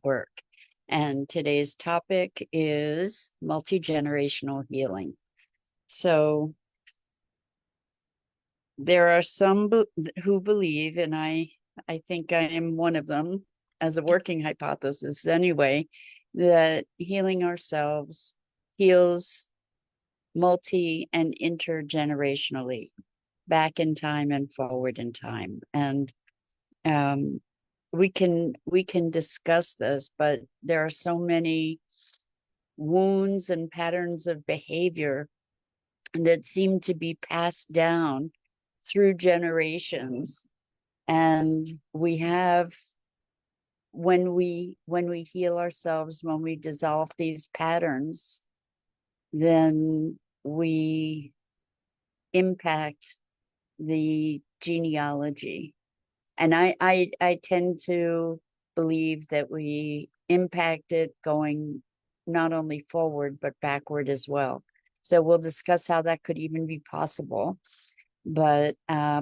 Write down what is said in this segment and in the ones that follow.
Network. And today's topic is multi-generational healing. So there are some who believe, and I think I am one of them as a working hypothesis anyway, that healing ourselves heals multi and intergenerationally, back in time and forward in time. And we can discuss this, but there are so many wounds and patterns of behavior that seem to be passed down through generations. And we have, when we heal ourselves, when we dissolve these patterns, then we impact the genealogy. And I tend to believe that we impact it going not only forward, but backward as well. So we'll discuss how that could even be possible. But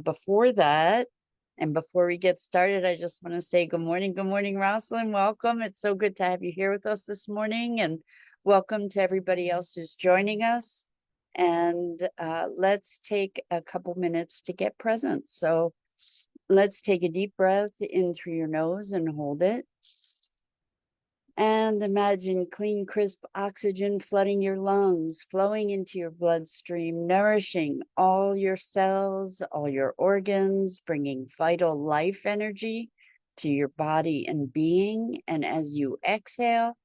before that, and before we get started, I just want to say good morning. Good morning, Rosalind. Welcome. It's so good to have you here with us this morning. And welcome to everybody else who's joining us. And let's take a couple minutes to get present. So let's take a deep breath in through your nose and hold it. And imagine clean, crisp oxygen flooding your lungs, flowing into your bloodstream, nourishing all your cells, all your organs, bringing vital life energy to your body and being. And as you exhale,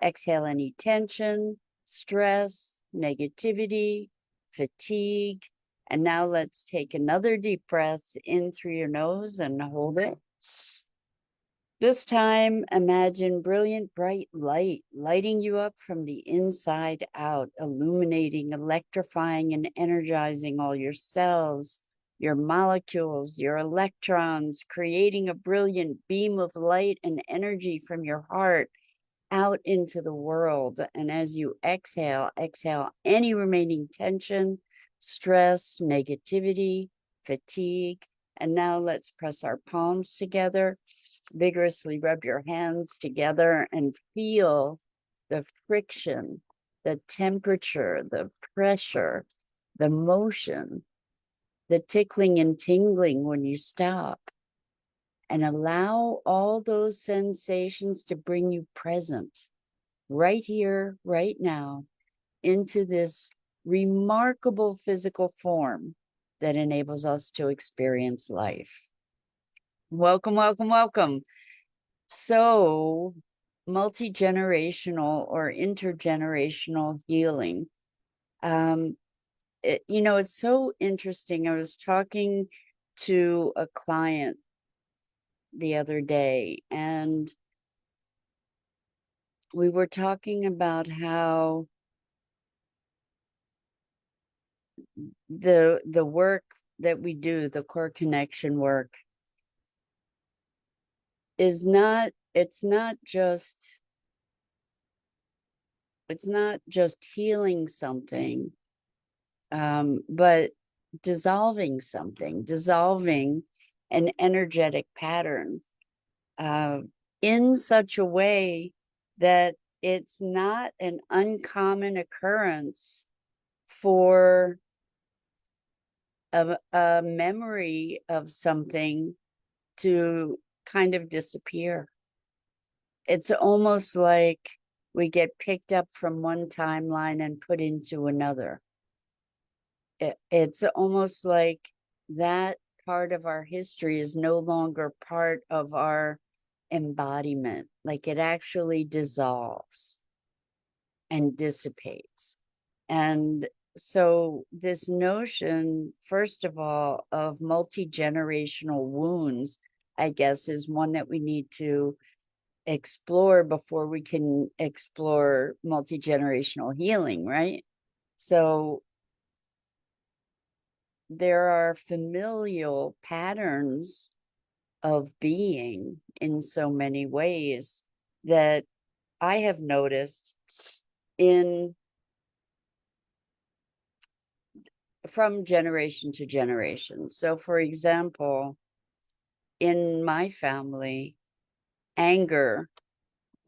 exhale any tension, stress, negativity, fatigue. And now let's take another deep breath in through your nose and hold it. This time, imagine brilliant, bright light lighting you up from the inside out, illuminating, electrifying, and energizing all your cells, your molecules, your electrons, creating a brilliant beam of light and energy from your heart out into the world. And as you exhale, exhale any remaining tension, stress, negativity, fatigue. And now let's press our palms together, vigorously rub your hands together and feel the friction, the temperature, the pressure, the motion, the tickling and tingling when you stop. And allow all those sensations to bring you present right here, right now, into this remarkable physical form that enables us to experience life. Welcome, welcome, welcome. So, multi-generational or intergenerational healing. It's so interesting. I was talking to a client the other day, and we were talking about how the work that we do, the core connection work, is not, it's not just healing something, but dissolving something, dissolving an energetic pattern in such a way that it's not an uncommon occurrence for a memory of something to kind of disappear. It's almost like we get picked up from one timeline and put into another. It's almost like that part of our history is no longer part of our embodiment. Like it actually dissolves and dissipates. And so this notion, first of all, of multi-generational wounds, I guess, is one that we need to explore before we can explore multi-generational healing, right? So there are familial patterns of being in so many ways that I have noticed from generation to generation. So, for example, in my family, anger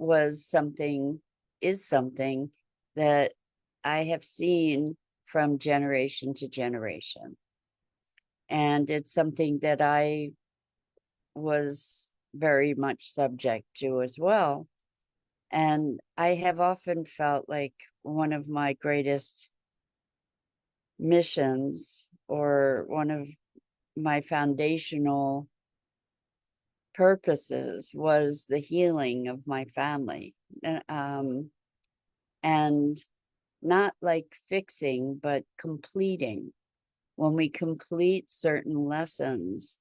was something, is something that I have seen from generation to generation. And it's something that I was very much subject to as well. And I have often felt like one of my greatest missions, or one of my foundational purposes, was the healing of my family. And not like fixing, but completing. When we complete certain lessons,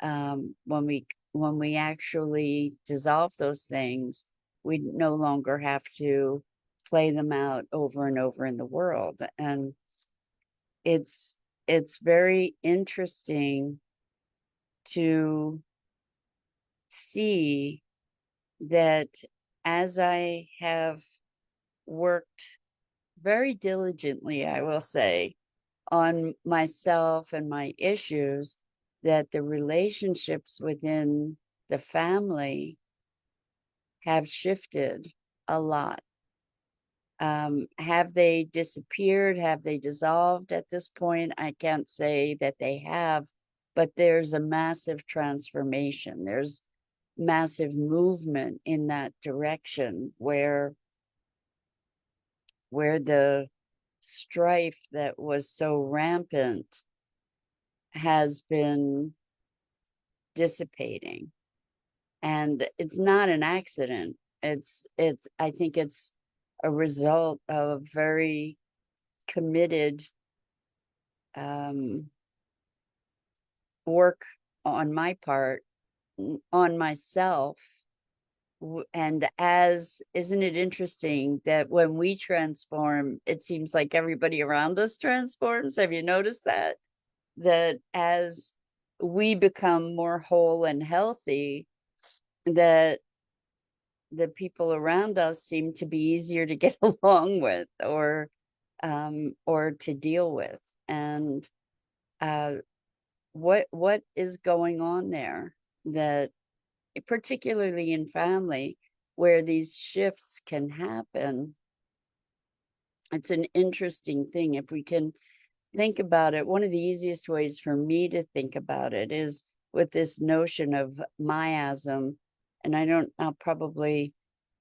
when we actually dissolve those things, we no longer have to play them out over and over in the world. And it's very interesting to see that as I have worked very diligently, I will say, on myself and my issues, that the relationships within the family have shifted a lot. Have they disappeared? Have they dissolved at this point? I can't say that they have, but there's a massive transformation. There's massive movement in that direction where the strife that was so rampant has been dissipating. And it's not an accident. I think it's a result of very committed work on my part, on myself. And as, isn't it interesting that when we transform, it seems like everybody around us transforms? Have you noticed that? That as we become more whole and healthy, that the people around us seem to be easier to get along with, or to deal with. And what is going on there, that particularly in family where these shifts can happen? It's an interesting thing. If we can think about it, one of the easiest ways for me to think about it is with this notion of miasm. And I'll probably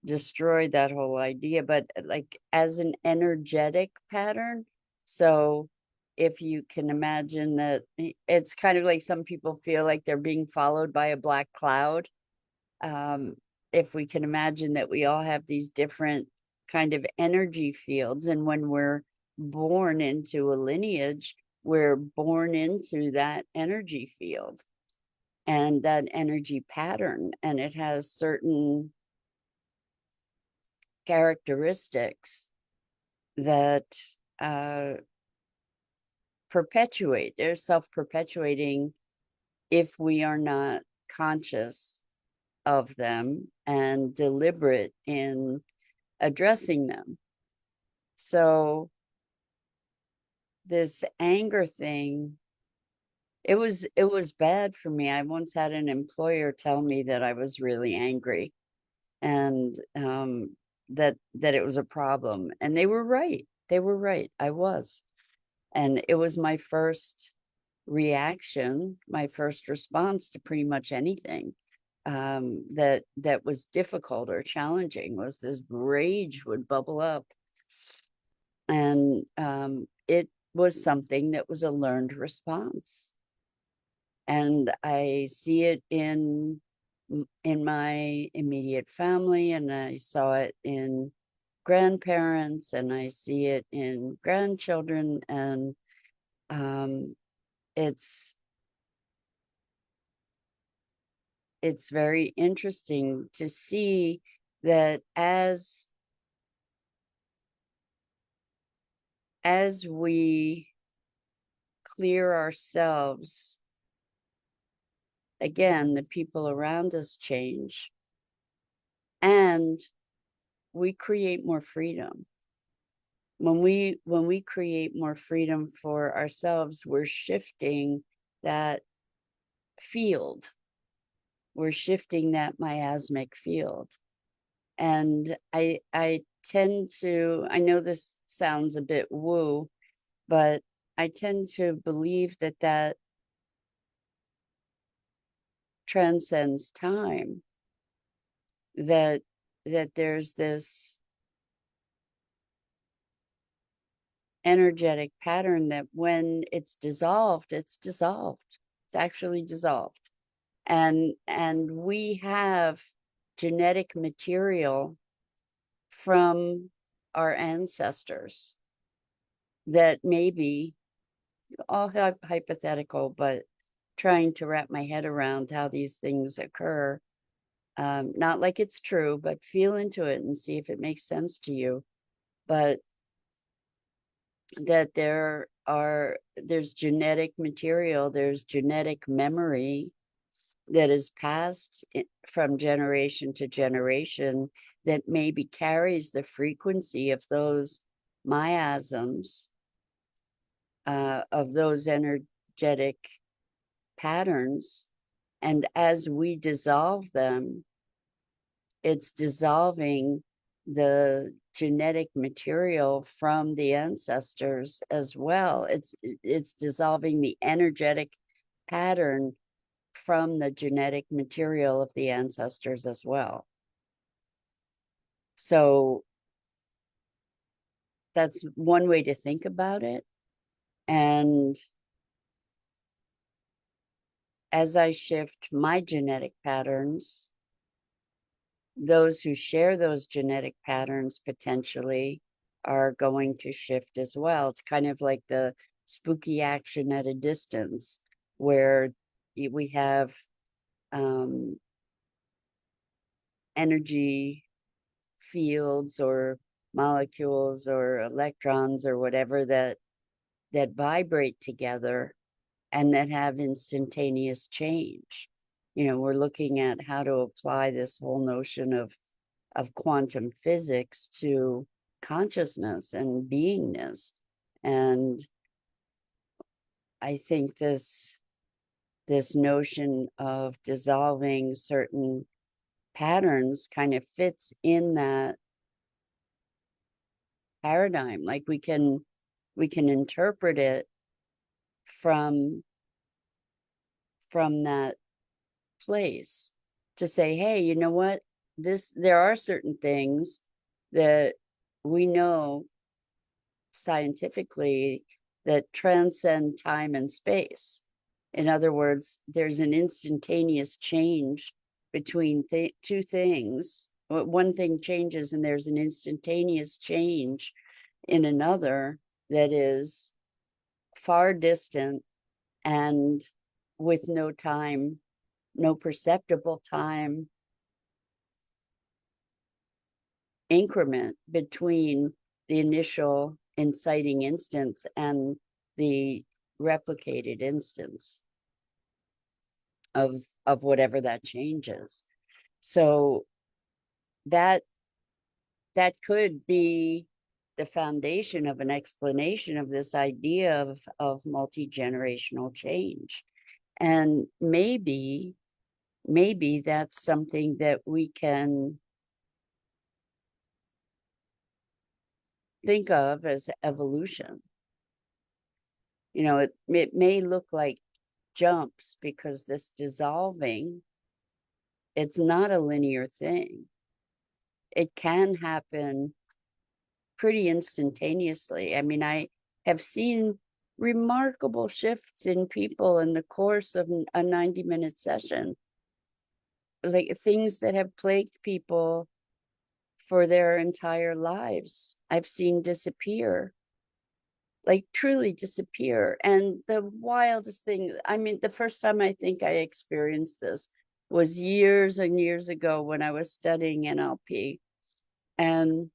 destroy that whole idea, but like as an energetic pattern. So if you can imagine that, it's kind of like some people feel like they're being followed by a black cloud. If we can imagine that we all have these different kind of energy fields, and when we're born into a lineage, we're born into that energy field and that energy pattern, and it has certain characteristics that perpetuate. They're self-perpetuating if we are not conscious of them and deliberate in addressing them. So this anger thing, it was bad for me. I once had an employer tell me that I was really angry, and that it was a problem. And they were right. They were right. I was. And it was my first reaction, my first response to pretty much anything that was difficult or challenging. Was this rage would bubble up. And it was something that was a learned response. And I see it in my immediate family, and I saw it in grandparents, and I see it in grandchildren. And it's very interesting to see that as we clear ourselves, again, the people around us change, and we create more freedom. When we create more freedom for ourselves, we're shifting that field. We're shifting that miasmic field. And I tend to, I know this sounds a bit woo, but I tend to believe that that transcends time, that there's this energetic pattern that when it's dissolved, it's dissolved. It's actually dissolved. And we have genetic material from our ancestors that maybe all hypothetical, but trying to wrap my head around how these things occur. Not like it's true, but feel into it and see if it makes sense to you. But that there's genetic material, there's genetic memory that is passed from generation to generation that maybe carries the frequency of those miasms, of those energetic patterns. And as we dissolve them, it's dissolving the genetic material from the ancestors as well. It's dissolving the energetic pattern from the genetic material of the ancestors as well. So that's one way to think about it. And as I shift my genetic patterns, those who share those genetic patterns potentially are going to shift as well. It's kind of like the spooky action at a distance, where we have energy fields or molecules or electrons or whatever that vibrate together and that have instantaneous change. You know, we're looking at how to apply this whole notion of quantum physics to consciousness and beingness. And I think this notion of dissolving certain patterns kind of fits in that paradigm. Like we can interpret it from that place to say, hey, you know what, there are certain things that we know scientifically that transcend time and space. In other words, there's an instantaneous change between two things. One thing changes and there's an instantaneous change in another that is far distant and with no time, no perceptible time increment between the initial inciting instance and the replicated instance of whatever that change is. So that could be the foundation of an explanation of this idea of multi-generational change. And maybe that's something that we can think of as evolution. You know, it may look like jumps because this dissolving, it's not a linear thing. It can happen pretty instantaneously. I mean, I have seen remarkable shifts in people in the course of a 90-minute session, like things that have plagued people for their entire lives, I've seen disappear, like truly disappear. And the wildest thing, I mean, the first time I think I experienced this was years and years ago when I was studying NLP. And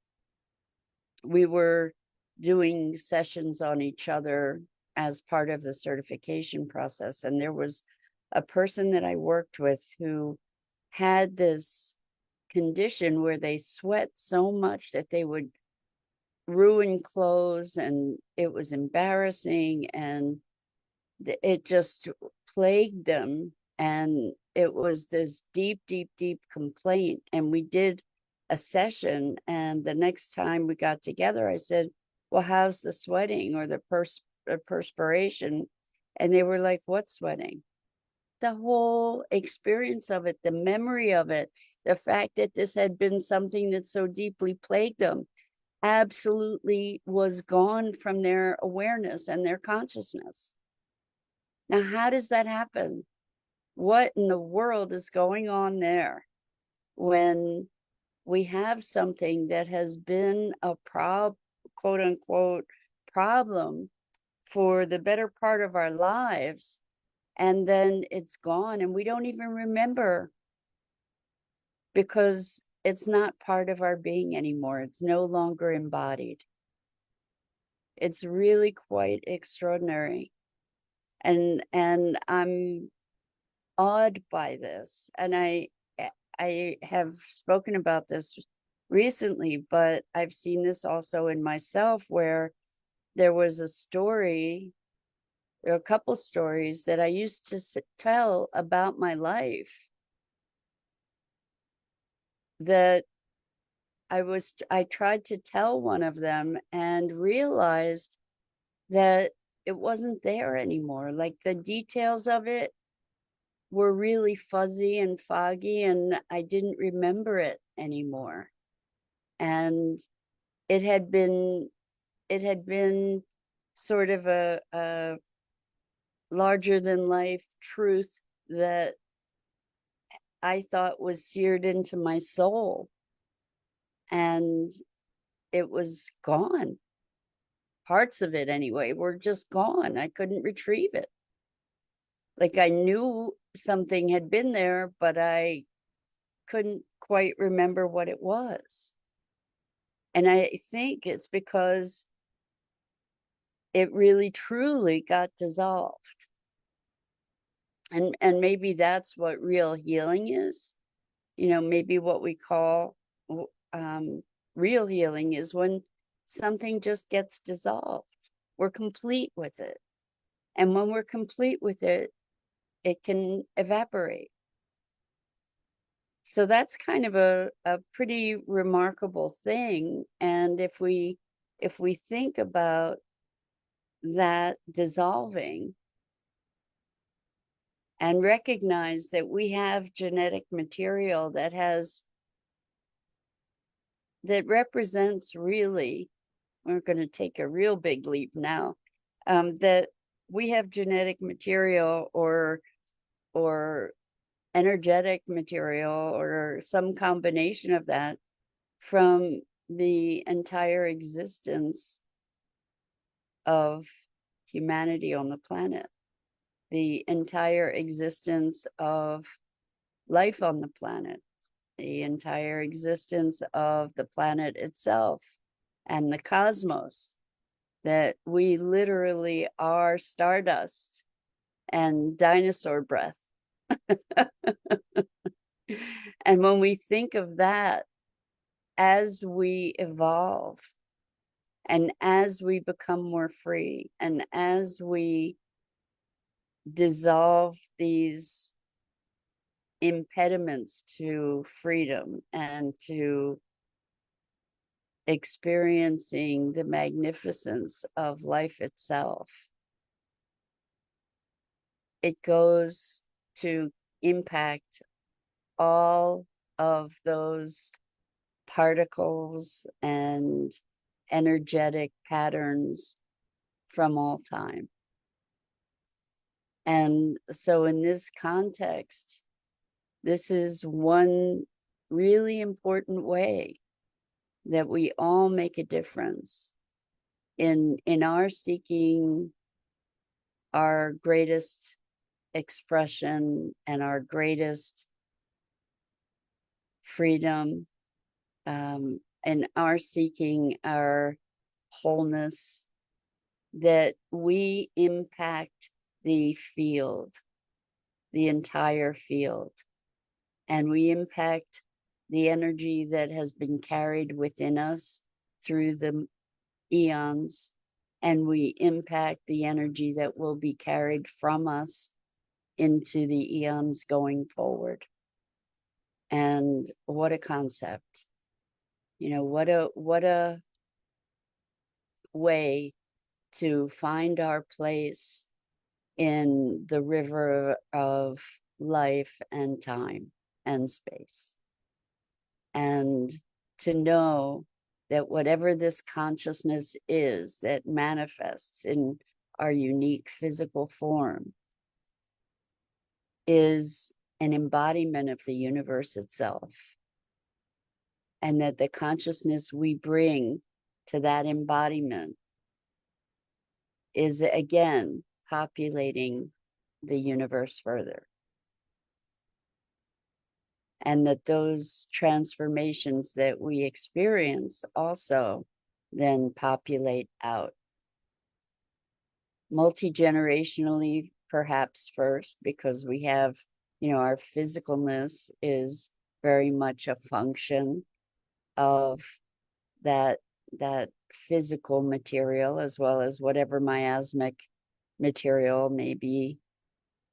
we were doing sessions on each other as part of the certification process. And there was a person that I worked with who had this condition where they sweat so much that they would ruin clothes, and it was embarrassing, and it just plagued them. And it was this deep, deep, deep complaint. And we did a session, and the next time we got together, I said, well, how's the sweating or the perspiration? And they were like, what sweating? The whole experience of it, the memory of it, the fact that this had been something that so deeply plagued them absolutely was gone from their awareness and their consciousness. Now, how does that happen? What in the world is going on there when we have something that has been a quote unquote problem for the better part of our lives, and then it's gone and we don't even remember because it's not part of our being anymore. It's no longer embodied. It's really quite extraordinary. And I'm awed by this. And I have spoken about this recently, but I've seen this also in myself, where there was a story, there are a couple stories that I used to tell about my life that I tried to tell one of them and realized that it wasn't there anymore. Like the details of it were really fuzzy and foggy, and I didn't remember it anymore. And it had been sort of a larger than life truth that I thought was seared into my soul, and it was gone. Parts of it anyway were just gone. I couldn't retrieve it. Like I knew something had been there, but I couldn't quite remember what it was. And I think it's because it really truly got dissolved. And maybe that's what real healing is. You know, maybe what we call real healing is when something just gets dissolved. We're complete with it. And when we're complete with it, it can evaporate. So that's kind of a pretty remarkable thing. And if we think about that dissolving and recognize that we have genetic material that represents really, we're going to take a real big leap now, that we have genetic material or energetic material or some combination of that from the entire existence of humanity on the planet, the entire existence of life on the planet, the entire existence of the planet itself and the cosmos, that we literally are stardust and dinosaur breath. And when we think of that, as we evolve and as we become more free and as we dissolve these impediments to freedom and to experiencing the magnificence of life itself, it goes to impact all of those particles and energetic patterns from all time. And so in this context, this is one really important way that we all make a difference in our seeking our greatest expression and our greatest freedom, and our seeking our wholeness, that we impact the field, the entire field, and we impact the energy that has been carried within us through the eons, and we impact the energy that will be carried from us into the eons going forward. And what a concept. what a way to find our place in the river of life and time and space. And to know that whatever this consciousness is that manifests in our unique physical form is an embodiment of the universe itself. And that the consciousness we bring to that embodiment is again populating the universe further. And that those transformations that we experience also then populate out. Multi-generationally, perhaps first, because we have, our physicalness is very much a function of that physical material, as well as whatever miasmic material may be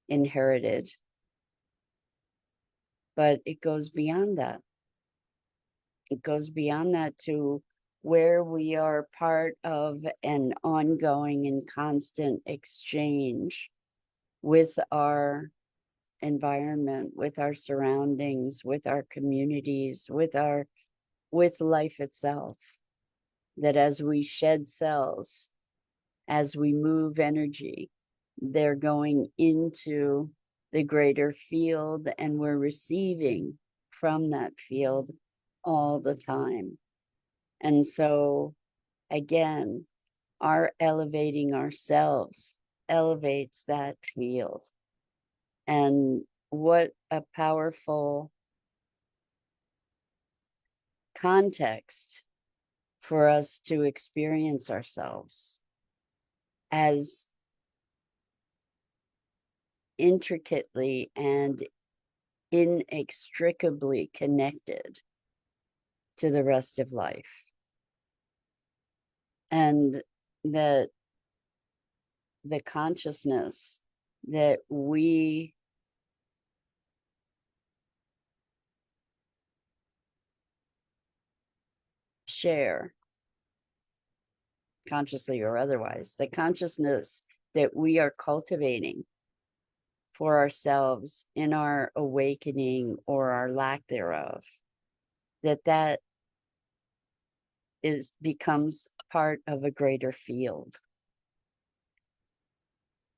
inherited. But it goes beyond that. It goes beyond that to where we are part of an ongoing and constant exchange with our environment, with our surroundings, with our communities, with life itself. That as we shed cells, as we move energy, they're going into the greater field, and we're receiving from that field all the time. And so, again, our elevating ourselves elevates that field. And what a powerful context for us to experience ourselves as intricately and inextricably connected to the rest of life. And that the consciousness that we share, consciously or otherwise, the consciousness that we are cultivating for ourselves in our awakening or our lack thereof, that becomes part of a greater field.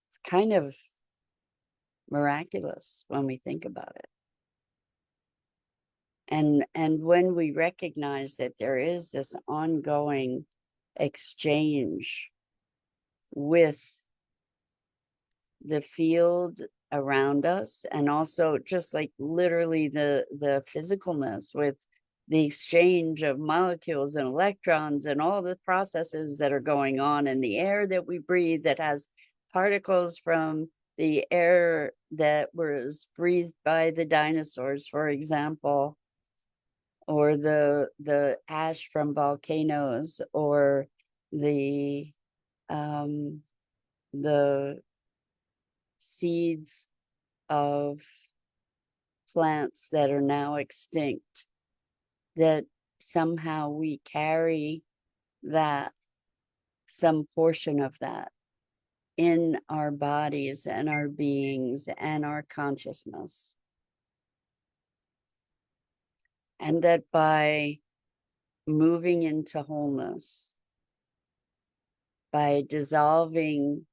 It's kind of miraculous when we think about it. And when we recognize that there is this ongoing exchange with the field around us, and also just like literally the physicalness with the exchange of molecules and electrons and all the processes that are going on in the air that we breathe, that has particles from the air that was breathed by the dinosaurs, for example, or the ash from volcanoes, or the seeds of plants that are now extinct, that somehow we carry that, some portion of that, in our bodies and our beings and our consciousness. And that by moving into wholeness, by dissolving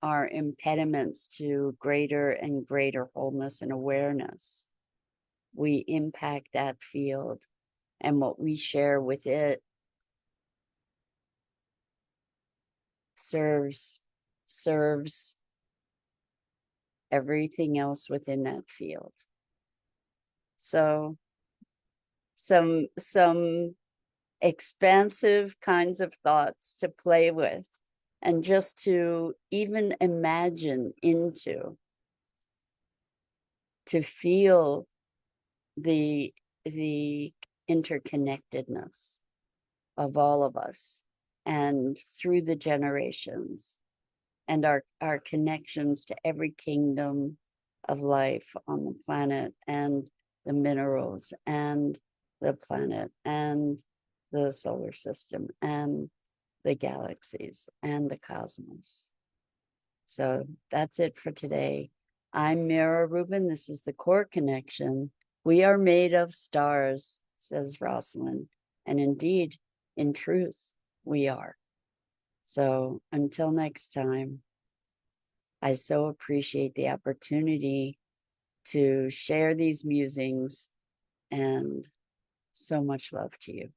our impediments to greater and greater wholeness and awareness, we impact that field, and what we share with it serves everything else within that field. So some expansive kinds of thoughts to play with, and just to even imagine into, to feel the interconnectedness of all of us, and through the generations, and our connections to every kingdom of life on the planet, and the minerals, and the planet and the solar system and the galaxies and the cosmos. So that's it for today. I'm Mira Rubin. This is the Core Connection. We are made of stars, says Rosalind. And indeed, in truth, we are. So until next time, I so appreciate the opportunity to share these musings, and so much love to you.